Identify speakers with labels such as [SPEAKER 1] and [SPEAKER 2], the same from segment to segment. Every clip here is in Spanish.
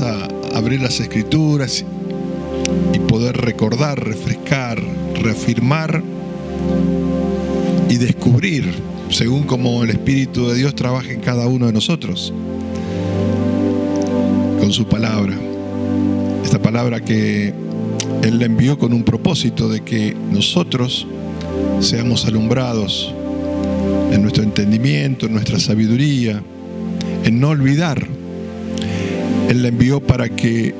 [SPEAKER 1] vas a abrir las Escrituras y poder recordar, refrescar, reafirmar y descubrir, según como el Espíritu de Dios trabaja en cada uno de nosotros, con su palabra. Esta palabra que Él la envió con un propósito de que nosotros seamos alumbrados en nuestro entendimiento, en nuestra sabiduría, en no olvidar. Él la envió para que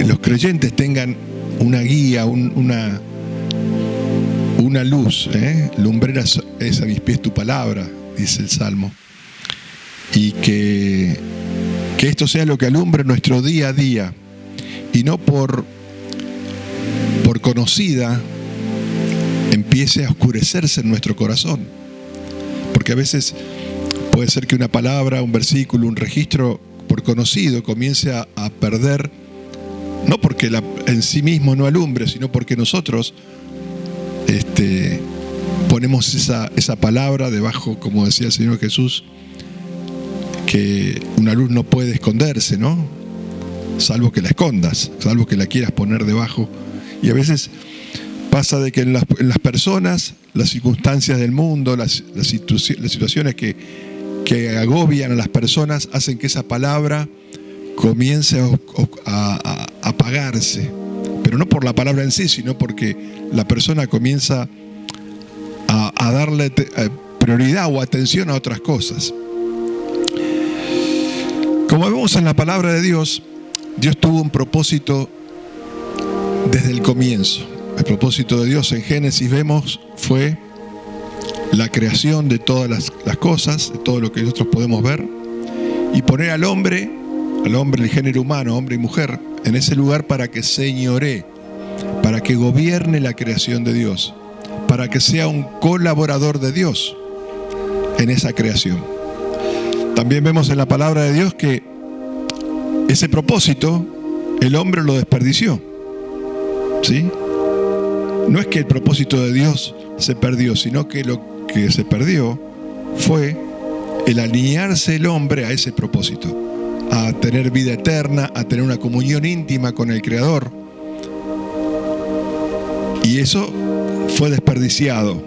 [SPEAKER 1] los creyentes tengan una guía, una luz, lumbrera es a mis pies tu palabra, dice el Salmo, y que esto sea lo que alumbre nuestro día a día, y no por conocida empiece a oscurecerse en nuestro corazón, porque a veces puede ser que una palabra, un versículo, un registro por conocido comience a perder, no porque en sí mismo no alumbre, sino porque nosotros ponemos esa palabra debajo, como decía el Señor Jesús, que una luz no puede esconderse, ¿no? Salvo que la escondas, salvo que la quieras poner debajo. Y a veces pasa de que en las personas, las circunstancias del mundo, las situaciones que agobian a las personas, hacen que esa palabra comience a apagarse. Pero no por la palabra en sí, sino porque la persona comienza a darle prioridad o atención a otras cosas. Como vemos en la palabra de Dios, Dios tuvo un propósito desde el comienzo. El propósito de Dios en Génesis vemos fue la creación de todas las cosas, de todo lo que nosotros podemos ver, y poner al hombre, el género humano, hombre y mujer, en ese lugar para que señoree, para que gobierne la creación de Dios, para que sea un colaborador de Dios en esa creación. También vemos en la palabra de Dios que ese propósito el hombre lo desperdició, ¿sí? No es que el propósito de Dios se perdió, sino que lo que se perdió fue el alinearse el hombre a ese propósito, a tener vida eterna, a tener una comunión íntima con el Creador. Y eso fue desperdiciado.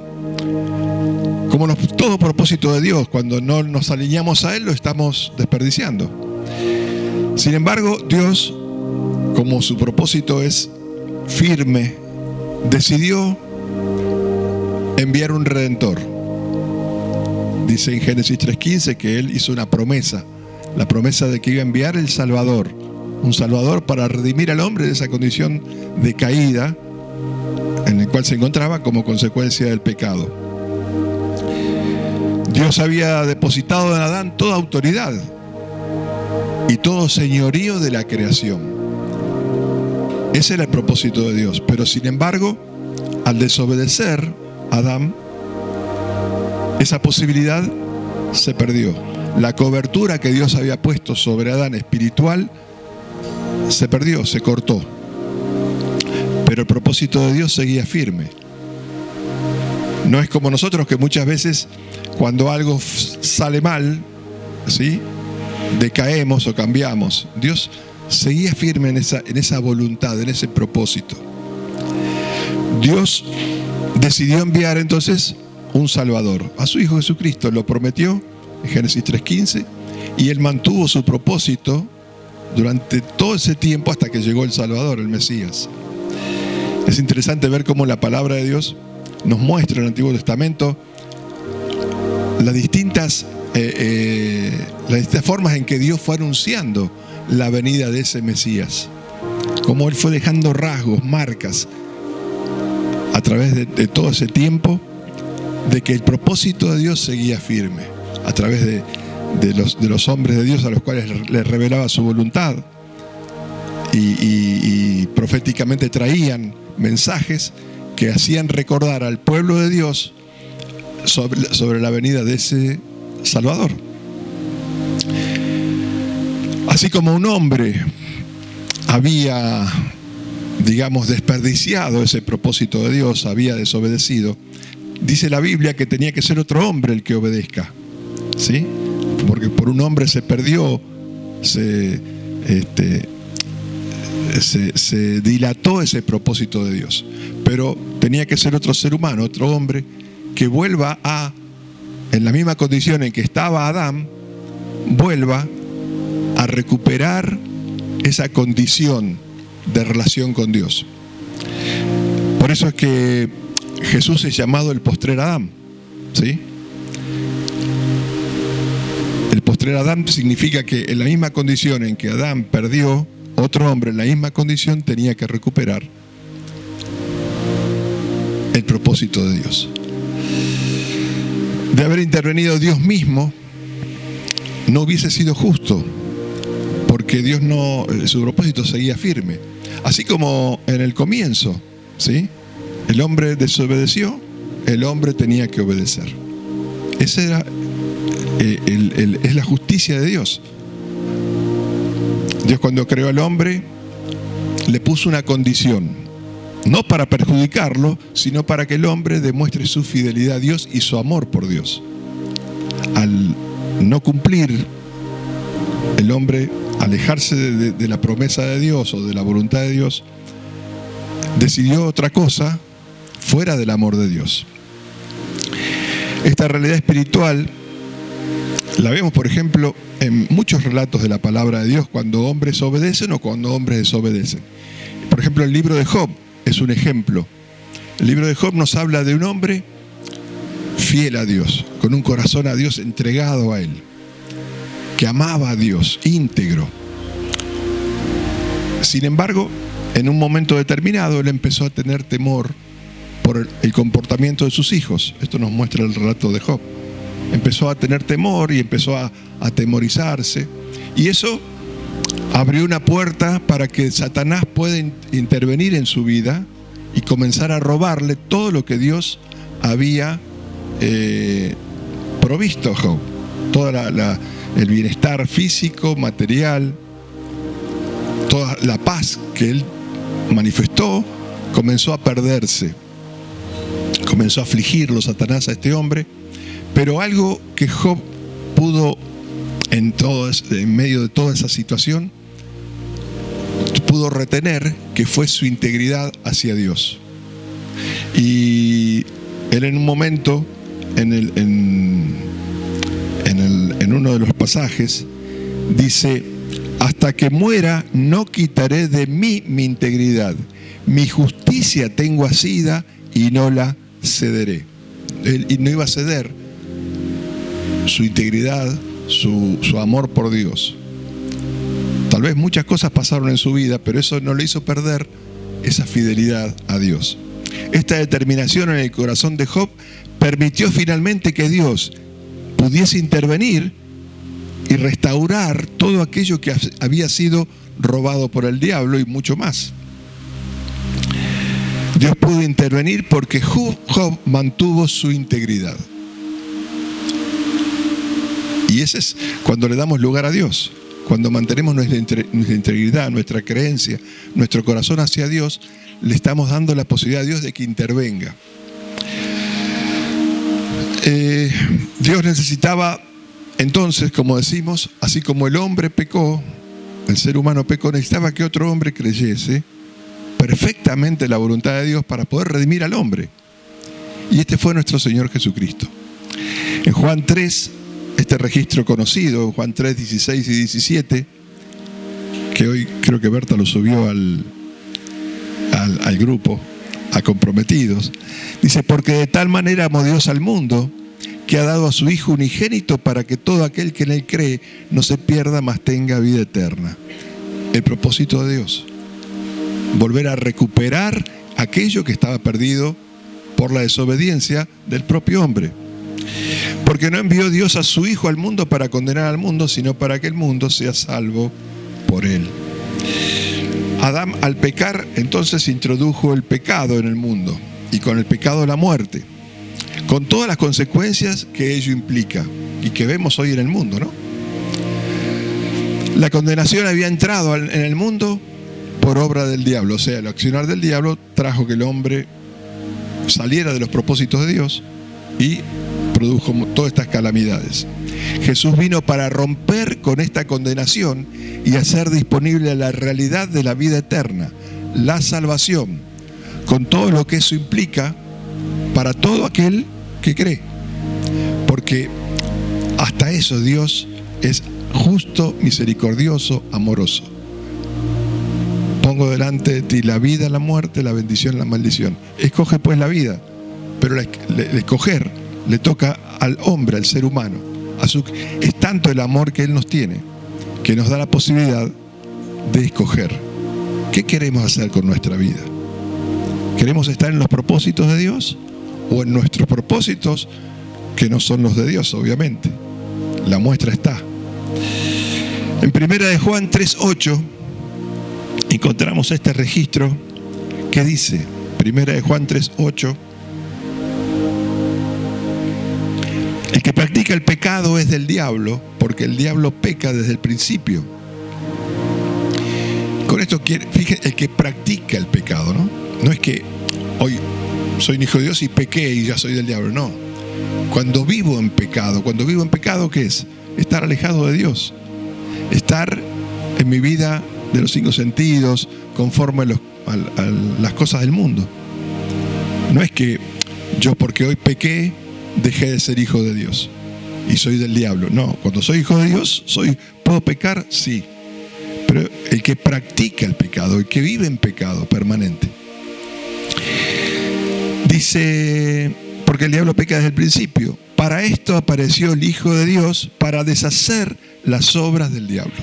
[SPEAKER 1] Como todo propósito de Dios, cuando no nos alineamos a Él, lo estamos desperdiciando. Sin embargo, Dios, como su propósito es firme, decidió enviar un Redentor. Dice en Génesis 3:15 que Él hizo una promesa, la promesa de que iba a enviar el Salvador, un Salvador para redimir al hombre de esa condición de caída en el cual se encontraba como consecuencia del pecado. Dios había depositado en Adán toda autoridad y todo señorío de la creación. Ese era el propósito de Dios. Pero sin embargo, al desobedecer Adán, esa posibilidad se perdió. La cobertura que Dios había puesto sobre Adán espiritual se perdió, se cortó. Pero el propósito de Dios seguía firme. No es como nosotros, que muchas veces cuando algo sale mal, ¿sí?, decaemos o cambiamos. Dios seguía firme en esa voluntad, en ese propósito. Dios decidió enviar entonces un Salvador. A su Hijo Jesucristo lo prometió en Génesis 3:15, y Él mantuvo su propósito durante todo ese tiempo hasta que llegó el Salvador, el Mesías. Es interesante ver cómo la palabra de Dios nos muestra en el Antiguo Testamento las distintas formas en que Dios fue anunciando la venida de ese Mesías. Cómo Él fue dejando rasgos, marcas a través de todo ese tiempo, de que el propósito de Dios seguía firme, a través de los hombres de Dios a los cuales les revelaba su voluntad y proféticamente traían mensajes que hacían recordar al pueblo de Dios sobre la venida de ese Salvador. Así como un hombre había, digamos, desperdiciado ese propósito de Dios, había desobedecido, dice la Biblia que tenía que ser otro hombre el que obedezca, ¿sí? Porque por un hombre se perdió, se se dilató ese propósito de Dios. Pero tenía que ser otro ser humano, otro hombre, que vuelva en la misma condición en que estaba Adán, vuelva a recuperar esa condición de relación con Dios. Por eso es que Jesús es llamado el postrer Adán, ¿sí? El postrer Adán significa que en la misma condición en que Adán perdió, otro hombre en la misma condición tenía que recuperar el propósito de Dios. De haber intervenido Dios mismo, no hubiese sido justo, porque Dios su propósito seguía firme. Así como en el comienzo, ¿sí? El hombre desobedeció, el hombre tenía que obedecer. Esa era es la justicia de Dios. Dios, cuando creó al hombre, le puso una condición, no para perjudicarlo, sino para que el hombre demuestre su fidelidad a Dios y su amor por Dios. Al no cumplir, el hombre, alejarse de la promesa de Dios o de la voluntad de Dios, decidió otra cosa fuera del amor de Dios. Esta realidad espiritual la vemos, por ejemplo, en muchos relatos de la palabra de Dios, cuando hombres obedecen o cuando hombres desobedecen. Por ejemplo, el libro de Job es un ejemplo. El libro de Job nos habla de un hombre fiel a Dios, con un corazón a Dios entregado a Él, que amaba a Dios, íntegro. Sin embargo, en un momento determinado, él empezó a tener temor por el comportamiento de sus hijos. Esto nos muestra el relato de Job. Empezó a tener temor y empezó a atemorizarse. Y eso abrió una puerta para que Satanás pueda intervenir en su vida y comenzar a robarle todo lo que Dios había provisto a Job. Todo el bienestar físico, material, toda la paz que él manifestó, comenzó a perderse. Comenzó a afligirlo Satanás a este hombre. Pero algo que Job pudo, en medio de toda esa situación, pudo retener, que fue su integridad hacia Dios. Y él en un momento, en uno de los pasajes, dice: hasta que muera no quitaré de mí mi integridad. Mi justicia tengo asida y no la cederé. Él no iba a ceder su integridad, su amor por Dios. Tal vez muchas cosas pasaron en su vida, pero eso no le hizo perder esa fidelidad a Dios. Esta determinación en el corazón de Job permitió finalmente que Dios pudiese intervenir y restaurar todo aquello que había sido robado por el diablo y mucho más. Dios pudo intervenir porque Job mantuvo su integridad. Y ese es cuando le damos lugar a Dios. Cuando mantenemos nuestra integridad, nuestra creencia, nuestro corazón hacia Dios, le estamos dando la posibilidad a Dios de que intervenga. Dios necesitaba, entonces, como decimos, así como el hombre pecó, el ser humano pecó, necesitaba que otro hombre creyese perfectamente la voluntad de Dios para poder redimir al hombre. Y este fue nuestro Señor Jesucristo. En Juan 3, este registro conocido, Juan 3, 16 y 17, que hoy creo que Berta lo subió al grupo, a Comprometidos, dice: porque de tal manera amó Dios al mundo, que ha dado a su Hijo unigénito, para que todo aquel que en Él cree no se pierda, mas tenga vida eterna. El propósito de Dios: volver a recuperar aquello que estaba perdido por la desobediencia del propio hombre. Porque no envió Dios a su Hijo al mundo para condenar al mundo, sino para que el mundo sea salvo por Él. Adán, al pecar, entonces introdujo el pecado en el mundo, y con el pecado la muerte, con todas las consecuencias que ello implica y que vemos hoy en el mundo, ¿no? La condenación había entrado en el mundo por obra del diablo, o sea, el accionar del diablo trajo que el hombre saliera de los propósitos de Dios y produjo todas estas calamidades. Jesús vino para romper con esta condenación y hacer disponible la realidad de la vida eterna, la salvación, con todo lo que eso implica para todo aquel que cree. Porque hasta eso Dios es justo, misericordioso, amoroso. Pongo delante de ti la vida, la muerte, la bendición, la maldición. Escoge pues la vida, pero escoger le toca al hombre, al ser humano. Es tanto el amor que Él nos tiene, que nos da la posibilidad de escoger. ¿Qué queremos hacer con nuestra vida? ¿Queremos estar en los propósitos de Dios o en nuestros propósitos que no son los de Dios, obviamente? La muestra está. En 1 de Juan 3:8 encontramos este registro que dice, 1 de Juan 3:8, el que practica el pecado es del diablo, porque el diablo peca desde el principio. Con esto, fíjense, el que practica el pecado, ¿no? No es que hoy soy un hijo de Dios y pequé y ya soy del diablo, no. Cuando vivo en pecado, ¿qué es? Estar alejado de Dios. Estar en mi vida de los 5 sentidos, conforme a las cosas del mundo. No es que yo porque hoy pequé, dejé de ser hijo de Dios y soy del diablo. No, cuando soy hijo de Dios, ¿puedo pecar? Sí. Pero el que practica el pecado, el que vive en pecado permanente. Dice, porque el diablo peca desde el principio. Para esto apareció el Hijo de Dios, para deshacer las obras del diablo.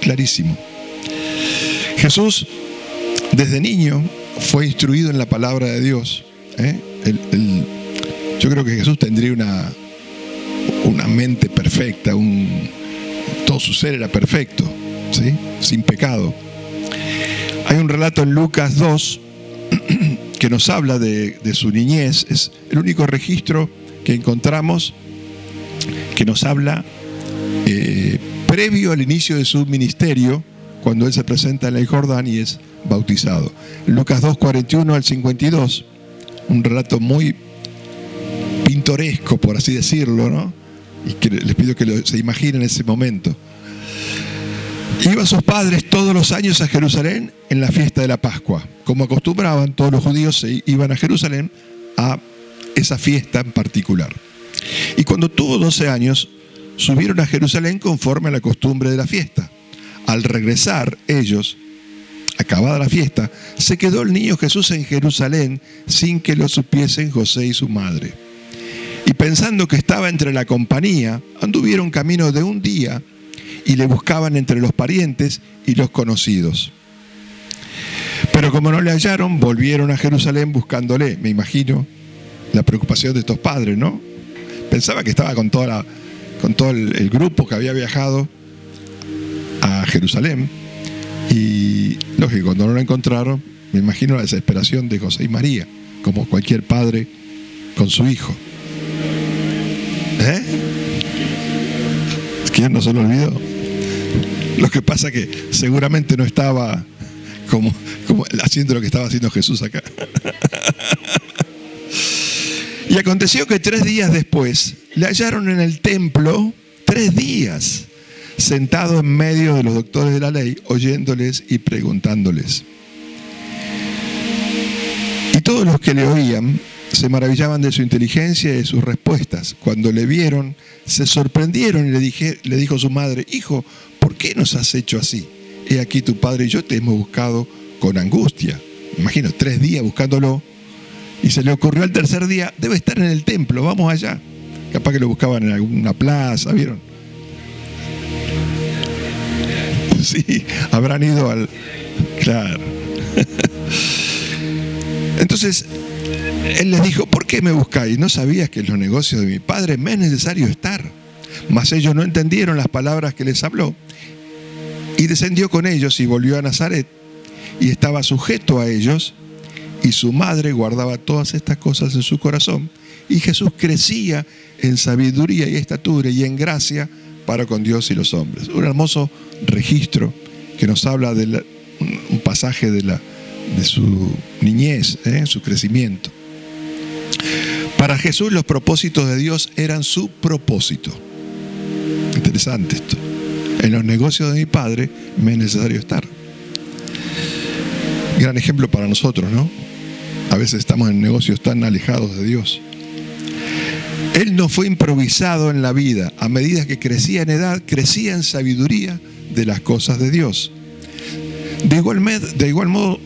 [SPEAKER 1] Clarísimo. Jesús, desde niño, fue instruido en la palabra de Dios. Yo creo que Jesús tendría una mente perfecta, todo su ser era perfecto, ¿sí? Sin pecado. Hay un relato en Lucas 2 que nos habla de su niñez. Es el único registro que encontramos que nos habla previo al inicio de su ministerio, cuando él se presenta en el Jordán y es bautizado. Lucas 2, 41 al 52, un relato muy pintoresco, por así decirlo, ¿no? Y que les pido que se imaginen ese momento. Iban sus padres todos los años a Jerusalén en la fiesta de la Pascua. Como acostumbraban, todos los judíos se iban a Jerusalén a esa fiesta en particular. Y cuando tuvo 12 años, subieron a Jerusalén conforme a la costumbre de la fiesta. Al regresar ellos, acabada la fiesta, se quedó el niño Jesús en Jerusalén sin que lo supiesen José y su madre. Y pensando que estaba entre la compañía, anduvieron camino de un día y le buscaban entre los parientes y los conocidos. Pero como no le hallaron, volvieron a Jerusalén buscándole. Me imagino la preocupación de estos padres, ¿no? Pensaba que estaba con todo el grupo que había viajado a Jerusalén. Y lógico, cuando no lo encontraron, me imagino la desesperación de José y María, como cualquier padre con su hijo. ¿Quién no se lo olvidó? Lo que pasa que seguramente no estaba como haciendo lo que estaba haciendo Jesús acá. Y aconteció que 3 días después le hallaron en el templo 3 días, sentado en medio de los doctores de la ley, oyéndoles y preguntándoles. Y todos los que le oían se maravillaban de su inteligencia y de sus respuestas. Cuando le vieron, se sorprendieron y le dijo su madre: Hijo, ¿por qué nos has hecho así? He aquí tu padre y yo te hemos buscado con angustia. Imagino, 3 días buscándolo. Y se le ocurrió al 3er día: debe estar en el templo, vamos allá. Capaz que lo buscaban en alguna plaza, ¿vieron? Sí, habrán ido al... Claro. Entonces, él les dijo: ¿por qué me buscáis? ¿No sabías que en los negocios de mi padre me es necesario estar? Mas ellos no entendieron las palabras que les habló. Y descendió con ellos y volvió a Nazaret. Y estaba sujeto a ellos. Y su madre guardaba todas estas cosas en su corazón. Y Jesús crecía en sabiduría y estatura y en gracia para con Dios y los hombres. Un hermoso registro que nos habla de un pasaje de su niñez, su crecimiento. Para Jesús los propósitos de Dios eran su propósito. Interesante esto. En los negocios de mi Padre me es necesario estar. Gran ejemplo para nosotros, ¿no? A veces estamos en negocios tan alejados de Dios. Él no fue improvisado en la vida. A medida que crecía en edad, crecía en sabiduría de las cosas de Dios. De igual modo,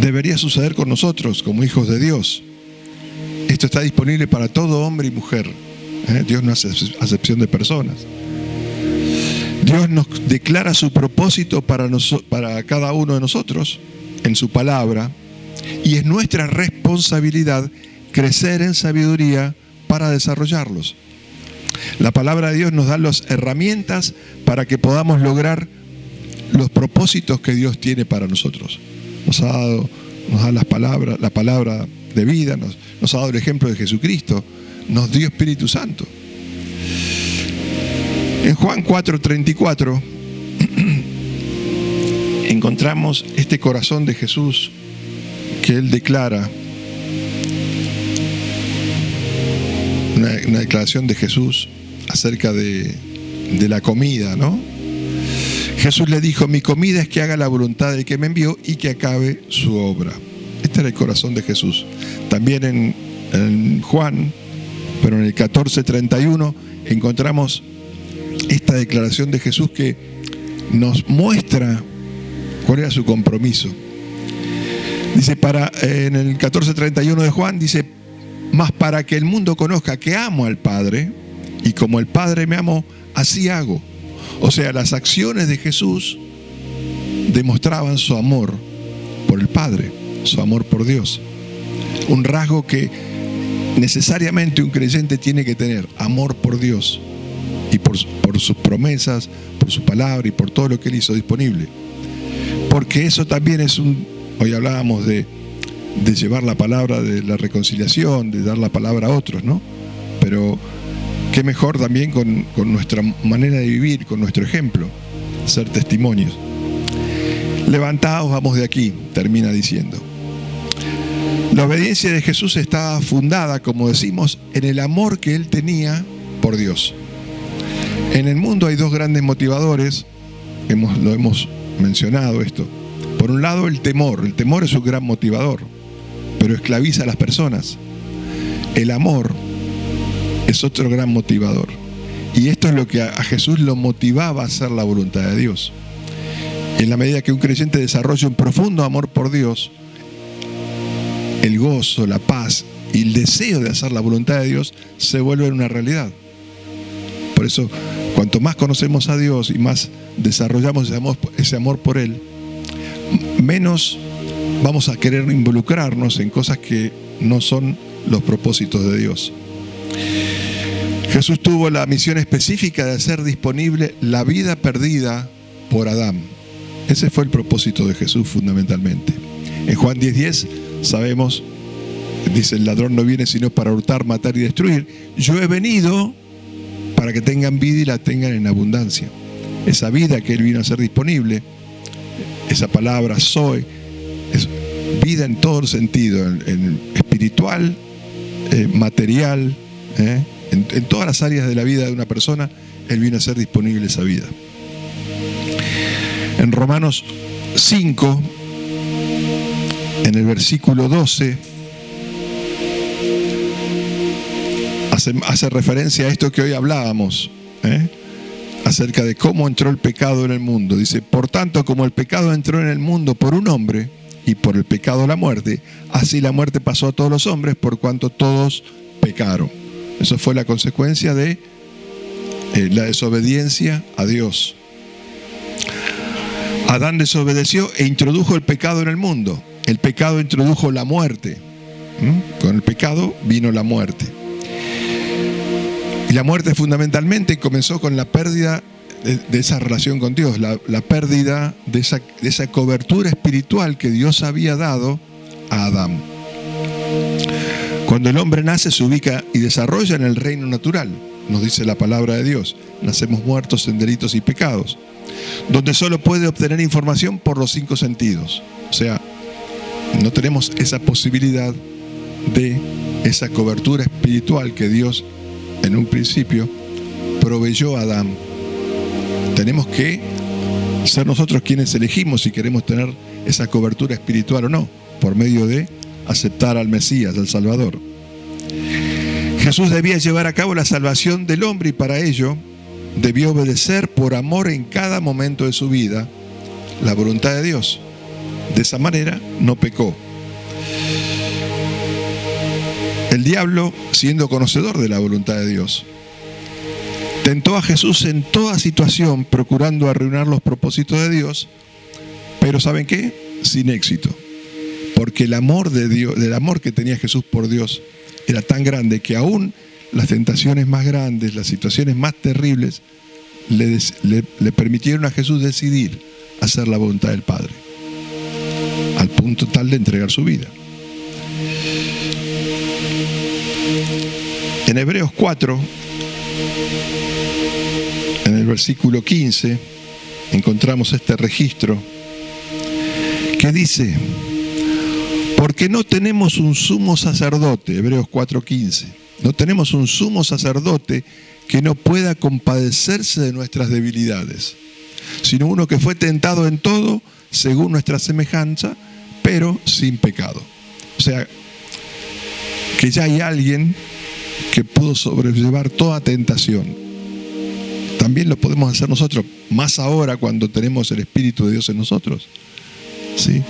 [SPEAKER 1] debería suceder con nosotros como hijos de Dios. Esto está disponible para todo hombre y mujer. Dios no hace acepción de personas. Dios nos declara su propósito para cada uno de nosotros en su palabra, y es nuestra responsabilidad crecer en sabiduría para desarrollarlos. La palabra de Dios nos da las herramientas para que podamos lograr los propósitos que Dios tiene para nosotros. Nos da la palabra de vida, nos ha dado el ejemplo de Jesucristo, nos dio Espíritu Santo. En Juan 4:34 encontramos este corazón de Jesús que Él declara, una declaración de Jesús acerca de la comida, ¿no? Jesús le dijo: mi comida es que haga la voluntad del que me envió y que acabe su obra. Este era el corazón de Jesús. También en Juan, pero en el 14:31, encontramos esta declaración de Jesús que nos muestra cuál era su compromiso. Dice, en el 14:31 de Juan, dice: mas para que el mundo conozca que amo al Padre, y como el Padre me amó, así hago. O sea, las acciones de Jesús demostraban su amor por el Padre, su amor por Dios. Un rasgo que necesariamente un creyente tiene que tener: amor por Dios y por sus promesas, por su palabra y por todo lo que Él hizo disponible. Porque eso también es hoy hablábamos de llevar la palabra de la reconciliación, de dar la palabra a otros, ¿no? Pero qué mejor también con nuestra manera de vivir, con nuestro ejemplo, ser testimonios. Levantaos, vamos de aquí, termina diciendo. La obediencia de Jesús estaba fundada, como decimos, en el amor que Él tenía por Dios. En el mundo hay dos grandes motivadores, lo hemos mencionado esto. Por un lado, el temor es un gran motivador, pero esclaviza a las personas. El amor es otro gran motivador. Y esto es lo que a Jesús lo motivaba a hacer la voluntad de Dios. En la medida que un creyente desarrolla un profundo amor por Dios, el gozo, la paz y el deseo de hacer la voluntad de Dios se vuelven una realidad. Por eso, cuanto más conocemos a Dios y más desarrollamos ese amor por Él, menos vamos a querer involucrarnos en cosas que no son los propósitos de Dios. Jesús tuvo la misión específica de hacer disponible la vida perdida por Adán. Ese fue el propósito de Jesús fundamentalmente. En Juan 10:10 sabemos, dice: el ladrón no viene sino para hurtar, matar y destruir. Yo he venido para que tengan vida y la tengan en abundancia. Esa vida que Él vino a hacer disponible, esa palabra zoe, es vida en todo el sentido, en espiritual, material, en todas las áreas de la vida de una persona. Él vino a hacer disponible esa vida. En Romanos 5, en el versículo 12, hace referencia a esto que hoy hablábamos, acerca de cómo entró el pecado en el mundo. Dice: por tanto, como el pecado entró en el mundo por un hombre, y por el pecado la muerte, así la muerte pasó a todos los hombres, por cuanto todos pecaron. Eso fue la consecuencia de la desobediencia a Dios. Adán desobedeció e introdujo el pecado en el mundo. El pecado introdujo la muerte. Con el pecado vino la muerte. Y la muerte fundamentalmente comenzó con la pérdida de esa relación con Dios, la pérdida de esa cobertura espiritual que Dios había dado a Adán. Cuando el hombre nace, se ubica y desarrolla en el reino natural, nos dice la palabra de Dios. Nacemos muertos en delitos y pecados, donde solo puede obtener información por los 5 sentidos. O sea, no tenemos esa posibilidad de esa cobertura espiritual que Dios en un principio proveyó a Adán. Tenemos que ser nosotros quienes elegimos si queremos tener esa cobertura espiritual o no, por medio de aceptar al Mesías, al Salvador. Jesús debía llevar a cabo la salvación del hombre y para ello debió obedecer por amor en cada momento de su vida la voluntad de Dios. De esa manera no pecó. El diablo, siendo conocedor de la voluntad de Dios, tentó a Jesús en toda situación, procurando arruinar los propósitos de Dios, pero ¿saben qué? Sin éxito. Porque el amor de Dios, el amor que tenía Jesús por Dios, era tan grande que aún las tentaciones más grandes, las situaciones más terribles, le permitieron a Jesús decidir hacer la voluntad del Padre, al punto tal de entregar su vida. En Hebreos 4, en el versículo 15, encontramos este registro que dice: porque no tenemos un sumo sacerdote, Hebreos 4:15, no tenemos un sumo sacerdote que no pueda compadecerse de nuestras debilidades, sino uno que fue tentado en todo según nuestra semejanza, pero sin pecado. O sea, que ya hay alguien que pudo sobrellevar toda tentación. También lo podemos hacer nosotros, más ahora cuando tenemos el Espíritu de Dios en nosotros. ¿Sí?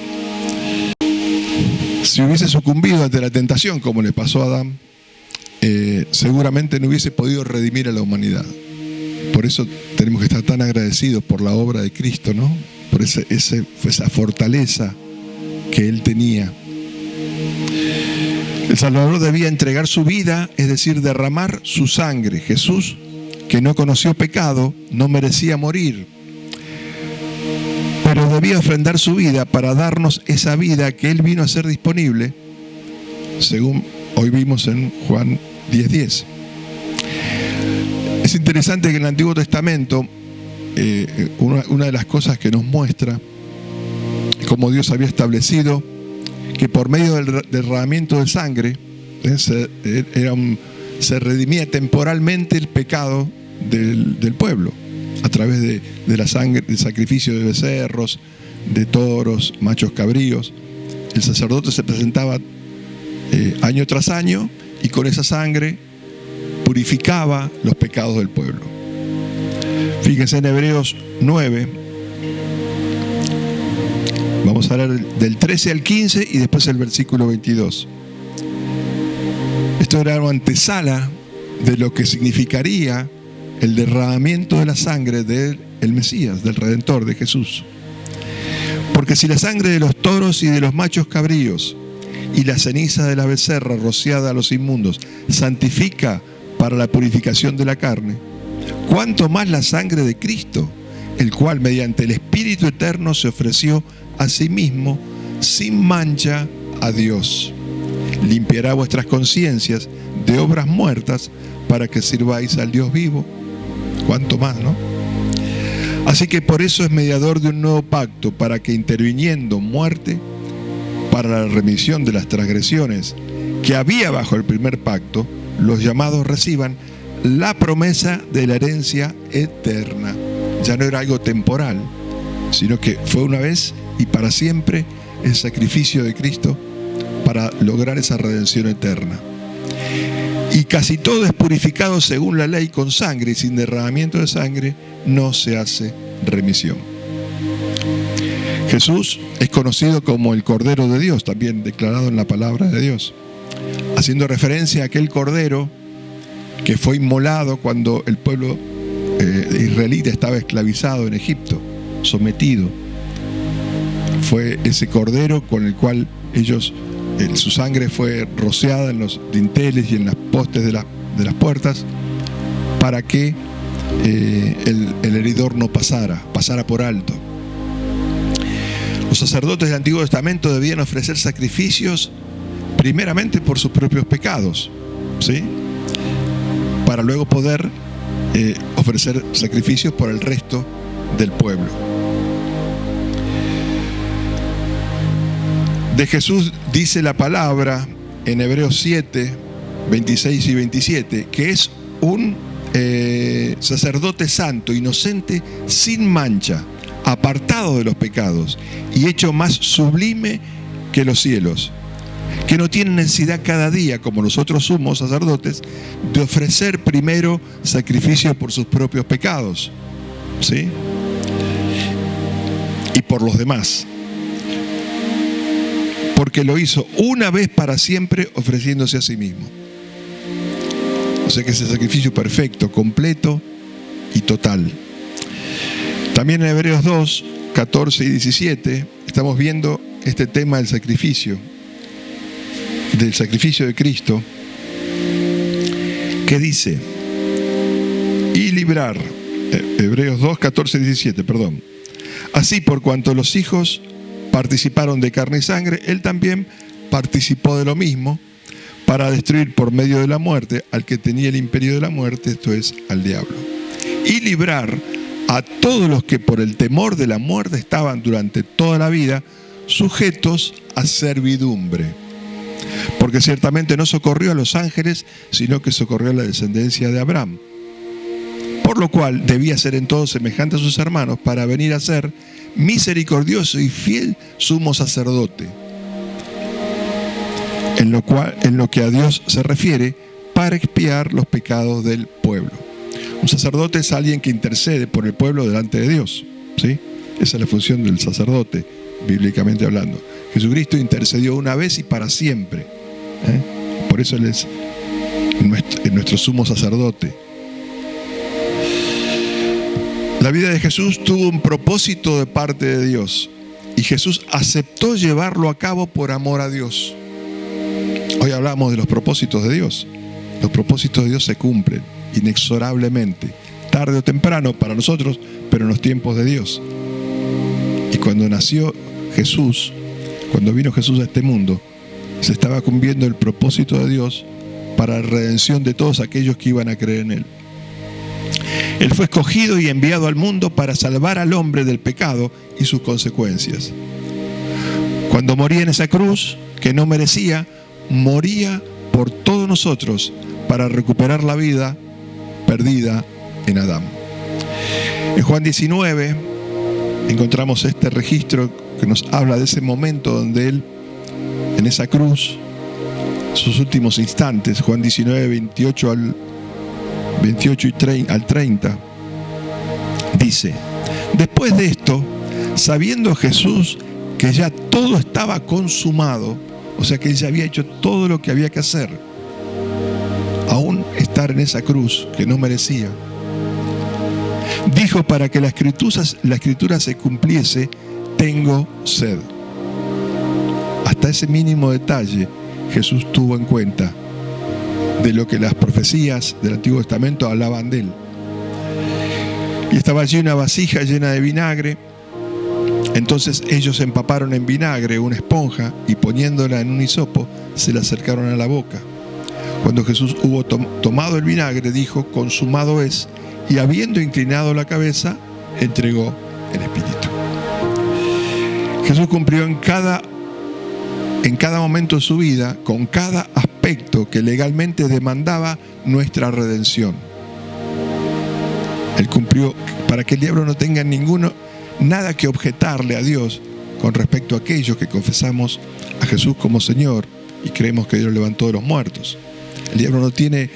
[SPEAKER 1] Si hubiese sucumbido ante la tentación, como le pasó a Adán, seguramente no hubiese podido redimir a la humanidad. Por eso tenemos que estar tan agradecidos por la obra de Cristo, ¿no? Por esa fortaleza que Él tenía. El Salvador debía entregar su vida, es decir, derramar su sangre. Jesús, que no conoció pecado, no merecía morir, pero debía ofrendar su vida para darnos esa vida que Él vino a ser disponible, según hoy vimos en Juan 10:10. Es interesante que en el Antiguo Testamento, una de las cosas que nos muestra cómo Dios había establecido que por medio del derramamiento de sangre se redimía temporalmente el pecado del pueblo, a través de la sangre, del sacrificio de becerros, de toros, machos cabríos. El sacerdote se presentaba año tras año y con esa sangre purificaba los pecados del pueblo. Fíjense en Hebreos 9, vamos a leer del 13 al 15 y después el versículo 22. Esto era una antesala de lo que significaría el derramamiento de la sangre del Mesías, del Redentor, de Jesús. Porque si la sangre de los toros y de los machos cabríos y la ceniza de la becerra rociada a los inmundos santifica para la purificación de la carne, cuánto más la sangre de Cristo, el cual mediante el Espíritu Eterno se ofreció a sí mismo sin mancha a Dios, limpiará vuestras conciencias de obras muertas para que sirváis al Dios vivo. Cuánto más, ¿no? Así que por eso es mediador de un nuevo pacto, para que interviniendo muerte para la remisión de las transgresiones que había bajo el primer pacto, los llamados reciban la promesa de la herencia eterna. Ya no era algo temporal, sino que fue una vez y para siempre el sacrificio de Cristo para lograr esa redención eterna. Y casi todo es purificado según la ley con sangre, y sin derramamiento de sangre no se hace remisión. Jesús es conocido como el Cordero de Dios, también declarado en la palabra de Dios, haciendo referencia a aquel Cordero que fue inmolado cuando el pueblo israelita estaba esclavizado en Egipto, sometido. Fue ese Cordero con el cual ellos, su sangre fue rociada en los dinteles y en las postes de las puertas, para que el heridor no pasara por alto. Los sacerdotes del Antiguo Testamento debían ofrecer sacrificios primeramente por sus propios pecados, ¿sí? Para luego poder ofrecer sacrificios por el resto del pueblo. De Jesús dice la palabra en Hebreos 7, 26 y 27, que es un sacerdote santo, inocente, sin mancha, apartado de los pecados y hecho más sublime que los cielos, que no tiene necesidad cada día, como los otros sumos sacerdotes, de ofrecer primero sacrificio por sus propios pecados, ¿sí? Y por los demás, porque lo hizo una vez para siempre, ofreciéndose a sí mismo. O sea que es el sacrificio perfecto, completo y total. También en Hebreos 2, 14 y 17 estamos viendo este tema del sacrificio de Cristo, que dice: y librar, Hebreos 2, 14 y 17, perdón. Así, por cuanto los hijos participaron de carne y sangre, él también participó de lo mismo, para destruir por medio de la muerte al que tenía el imperio de la muerte, esto es, al diablo, y librar a todos los que por el temor de la muerte estaban durante toda la vida sujetos a servidumbre. Porque ciertamente no socorrió a los ángeles, sino que socorrió a la descendencia de Abraham. Por lo cual debía ser en todo semejante a sus hermanos, para venir a ser misericordioso y fiel sumo sacerdote, en lo que a Dios se refiere, para expiar los pecados del pueblo. Un sacerdote es alguien que intercede por el pueblo delante de Dios, ¿sí? Esa es la función del sacerdote, bíblicamente hablando. Jesucristo intercedió una vez y para siempre, ¿eh? Por eso Él es nuestro sumo sacerdote. La vida de Jesús tuvo un propósito de parte de Dios, y Jesús aceptó llevarlo a cabo por amor a Dios. Hoy hablamos de los propósitos de Dios. Los propósitos de Dios se cumplen inexorablemente, tarde o temprano para nosotros, pero en los tiempos de Dios. Y cuando nació Jesús, cuando vino Jesús a este mundo, se estaba cumpliendo el propósito de Dios para la redención de todos aquellos que iban a creer en Él. Él fue escogido y enviado al mundo para salvar al hombre del pecado y sus consecuencias. Cuando moría en esa cruz, que no merecía, moría por todos nosotros para recuperar la vida perdida en Adán. En Juan 19 encontramos este registro que nos habla de ese momento donde Él, en esa cruz, sus últimos instantes, Juan 19, 28 al 30, dice: después de esto, sabiendo Jesús que ya todo estaba consumado, o sea que Él ya había hecho todo lo que había que hacer, aún estar en esa cruz que no merecía, dijo, para que la escritura se cumpliese: tengo sed. Hasta ese mínimo detalle Jesús tuvo en cuenta de lo que las profecías del Antiguo Testamento hablaban de Él. Y estaba allí una vasija llena de vinagre. Entonces ellos empaparon en vinagre una esponja y, poniéndola en un hisopo, se la acercaron a la boca. Cuando Jesús hubo tomado el vinagre, dijo: consumado es, y habiendo inclinado la cabeza, entregó el Espíritu. Jesús cumplió en cada momento de su vida, con cada aspecto que legalmente demandaba nuestra redención. Él cumplió para que el diablo no tenga nada que objetarle a Dios con respecto a aquellos que confesamos a Jesús como Señor y creemos que Dios lo levantó de los muertos. El diablo no tiene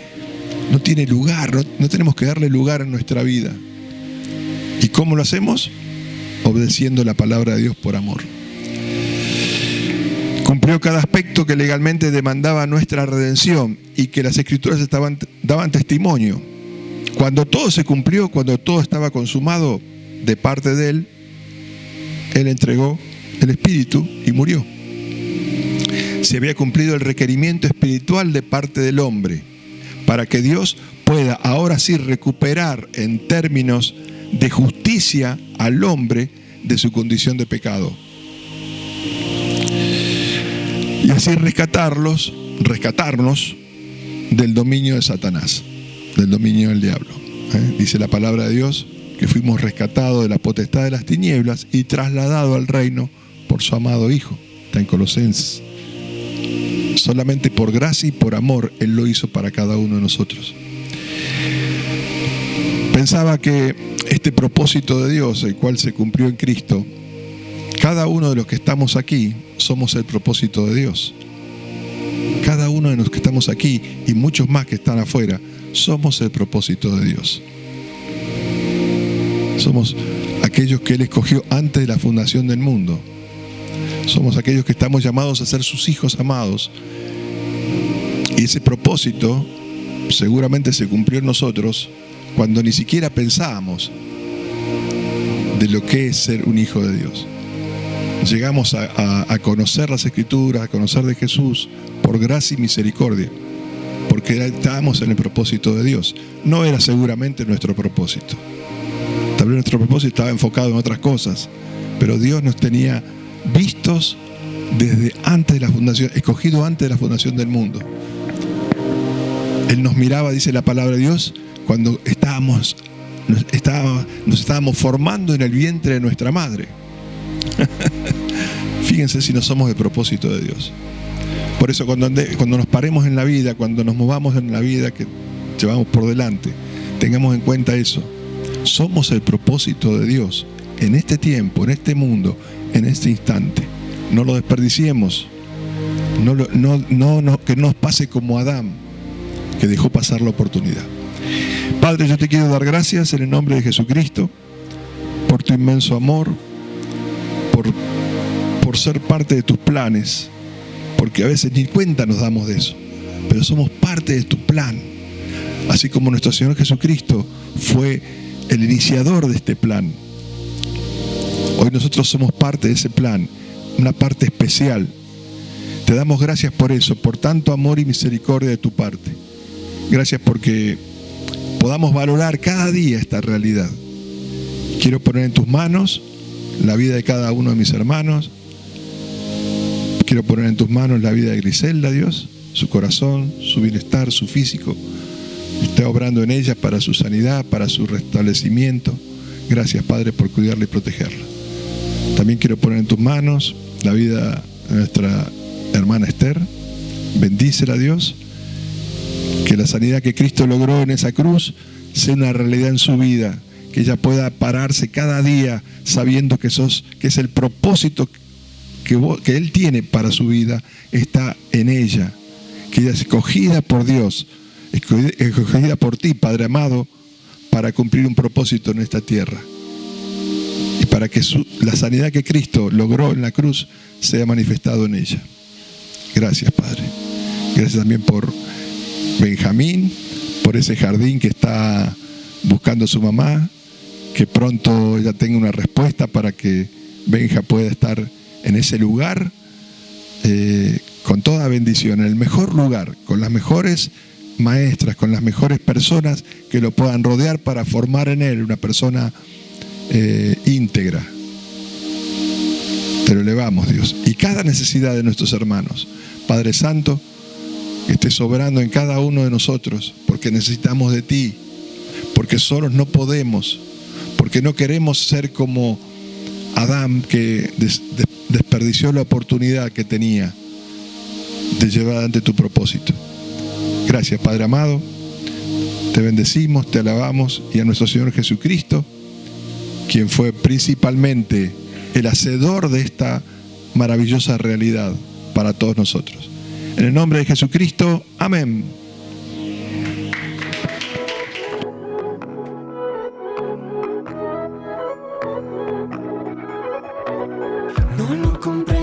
[SPEAKER 1] lugar, no tenemos que darle lugar en nuestra vida. ¿Y cómo lo hacemos? Obedeciendo la palabra de Dios por amor. Cumplió cada aspecto que legalmente demandaba nuestra redención y que las Escrituras daban testimonio. Cuando todo se cumplió, cuando todo estaba consumado de parte de Él, Él entregó el Espíritu y murió. Se había cumplido el requerimiento espiritual de parte del hombre para que Dios pueda ahora sí recuperar en términos de justicia al hombre de su condición de pecado. Y así rescatarnos del dominio de Satanás, del dominio del diablo. Dice la palabra de Dios que fuimos rescatados de la potestad de las tinieblas y trasladados al reino por su amado Hijo. Está en Colosenses. Solamente por gracia y por amor Él lo hizo para cada uno de nosotros. Pensaba que este propósito de Dios, el cual se cumplió en Cristo, cada uno de los que estamos aquí somos el propósito de Dios. Cada uno de los que estamos aquí y muchos más que están afuera somos el propósito de Dios. Somos aquellos que Él escogió antes de la fundación del mundo. Somos aquellos que estamos llamados a ser sus hijos amados. Y ese propósito seguramente se cumplió en nosotros cuando ni siquiera pensábamos de lo que es ser un hijo de Dios. Llegamos a conocer las Escrituras, a conocer de Jesús por gracia y misericordia, porque estábamos en el propósito de Dios. No era seguramente nuestro propósito. Tal vez nuestro propósito estaba enfocado en otras cosas, pero Dios nos tenía vistos desde antes de la fundación, escogido antes de la fundación del mundo. Él nos miraba, dice la palabra de Dios, cuando nos estábamos formando en el vientre de nuestra madre. Fíjense si no somos el propósito de Dios. Por eso cuando nos paremos en la vida, cuando nos movamos en la vida que llevamos por delante, tengamos en cuenta eso. Somos el propósito de Dios en este tiempo, en este mundo, en este instante. No lo desperdiciemos. Que no nos pase como Adán, que dejó pasar la oportunidad. Padre, yo te quiero dar gracias en el nombre de Jesucristo por tu inmenso amor, por ser parte de tus planes, porque a veces ni cuenta nos damos de eso, pero somos parte de tu plan, así como nuestro Señor Jesucristo fue el iniciador de este plan. Hoy nosotros somos parte de ese plan, una parte especial. Te damos gracias por eso, por tanto amor y misericordia de tu parte. Gracias porque podamos valorar cada día esta realidad. Quiero poner en tus manos la vida de cada uno de mis hermanos. Quiero poner en tus manos la vida de Griselda, Dios, su corazón, su bienestar, su físico. Esté obrando en ella para su sanidad, para su restablecimiento. Gracias, Padre, por cuidarla y protegerla. También quiero poner en tus manos la vida de nuestra hermana Esther. Bendícela, Dios. Que la sanidad que Cristo logró en esa cruz sea una realidad en su vida. Que ella pueda pararse cada día sabiendo que es el propósito que Él tiene para su vida, está en ella. Que ella es escogida por Dios, escogida por ti, Padre amado, para cumplir un propósito en esta tierra. Y para que la sanidad que Cristo logró en la cruz sea manifestado en ella. Gracias, Padre. Gracias también por Benjamín, por ese jardín que está buscando a su mamá, que pronto ella tenga una respuesta para que Benja pueda estar en ese lugar con toda bendición, en el mejor lugar, con las mejores maestras, con las mejores personas que lo puedan rodear para formar en él una persona íntegra. Te lo elevamos, Dios. Y cada necesidad de nuestros hermanos, Padre Santo, que estés obrando en cada uno de nosotros, porque necesitamos de ti, porque solos no podemos, porque no queremos ser como Adán, que desperdició la oportunidad que tenía de llevar adelante tu propósito. Gracias, Padre amado. Te bendecimos, te alabamos, y a nuestro Señor Jesucristo, quien fue principalmente el hacedor de esta maravillosa realidad para todos nosotros. En el nombre de Jesucristo, amén.
[SPEAKER 2] No lo compré.